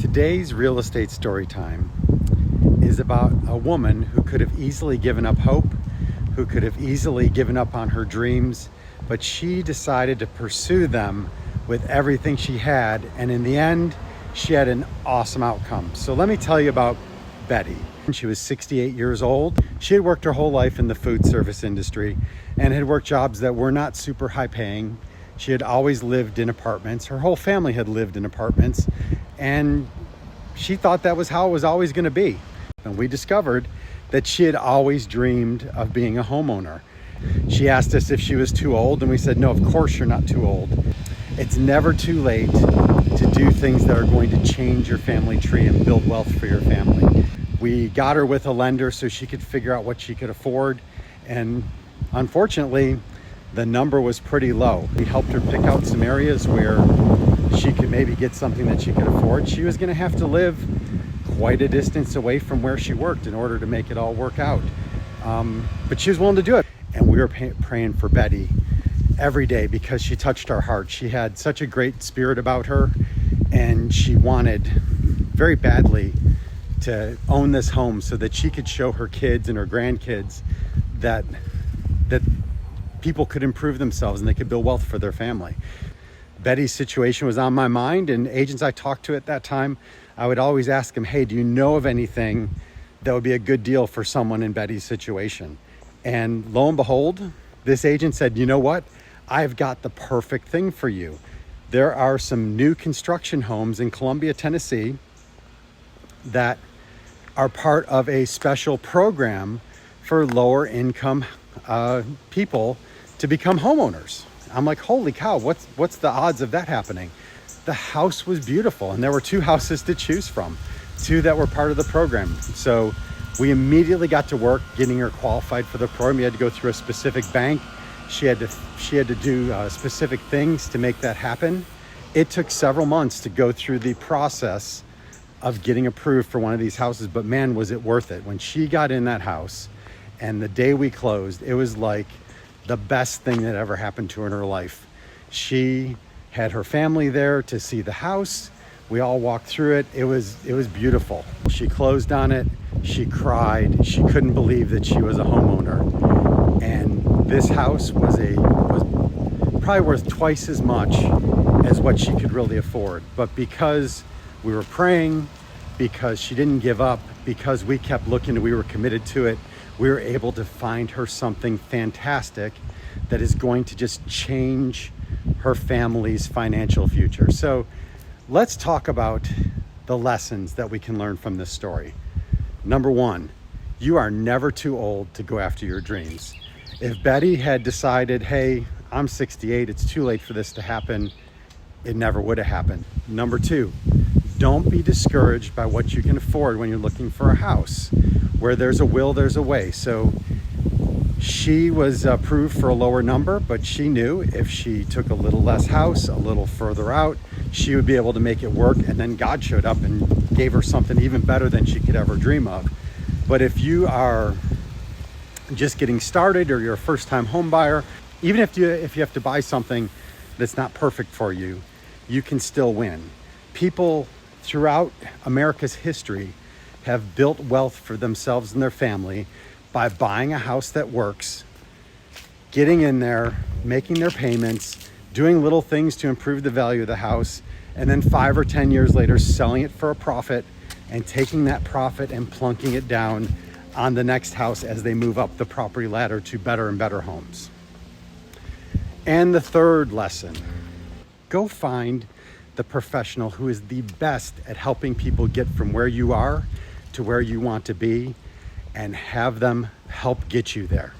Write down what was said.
Today's real estate story time is about a woman who could have easily given up hope, who could have easily given up on her dreams, but she decided to pursue them with everything she had, and in the end, she had an awesome outcome. So let me tell you about Betty. She was 68 years old. She had worked her whole life in the food service industry and had worked jobs that were not super high paying. She had always lived in apartments. Her whole family had lived in apartments, and she thought that was how it was always going to be. And we discovered that she had always dreamed of being a homeowner. She asked us if she was too old, and we said, no, of course you're not too old. It's never too late to do things that are going to change your family tree and build wealth for your family. We got her with a lender so she could figure out what she could afford, and unfortunately, the number was pretty low. We helped her pick out some areas where she could maybe get something that she could afford. She was going to have to live quite a distance away from where she worked in order to make it all work out. But she was willing to do it. And we were praying for Betty every day because she touched our heart. She had such a great spirit about her, and she wanted very badly to own this home so that she could show her kids and her grandkids that people could improve themselves and they could build wealth for their family. Betty's situation was on my mind, and agents I talked to at that time, I would always ask them, hey, do you know of anything that would be a good deal for someone in Betty's situation? And lo and behold, this agent said, you know what? I've got the perfect thing for you. There are some new construction homes in Columbia, Tennessee that are part of a special program for lower income people to become homeowners. I'm like, holy cow, what's the odds of that happening? The house was beautiful, and there were two houses to choose from, two that were part of the program. So we immediately got to work getting her qualified for the program. You had to go through a specific bank. She had to do specific things to make that happen. It took several months to go through the process of getting approved for one of these houses, but man, was it worth it. When she got in that house and the day we closed, it was like the best thing that ever happened to her in her life. She had her family there to see the house. We all walked through it. It was beautiful. She closed on it. She cried. She couldn't believe that she was a homeowner. And this house was probably worth twice as much as what she could really afford. But because we were praying, because she didn't give up, because we kept looking and we were committed to it, we were able to find her something fantastic that is going to just change her family's financial future. So let's talk about the lessons that we can learn from this story. Number one, you are never too old to go after your dreams. If Betty had decided, hey, I'm 68, it's too late for this to happen, it never would have happened. Number two, don't be discouraged by what you can afford when you're looking for a house. Where there's a will, there's a way. So she was approved for a lower number, but she knew if she took a little less house, a little further out, she would be able to make it work. And then God showed up and gave her something even better than she could ever dream of. But if you are just getting started, or you're a first-time home buyer, even if you have to buy something that's not perfect for you, you can still win. People throughout America's history have built wealth for themselves and their family by buying a house that works, getting in there, making their payments, doing little things to improve the value of the house, and then 5 or 10 years later selling it for a profit and taking that profit and plunking it down on the next house as they move up the property ladder to better and better homes. And the third lesson, go find the professional who is the best at helping people get from where you are to where you want to be, and have them help get you there.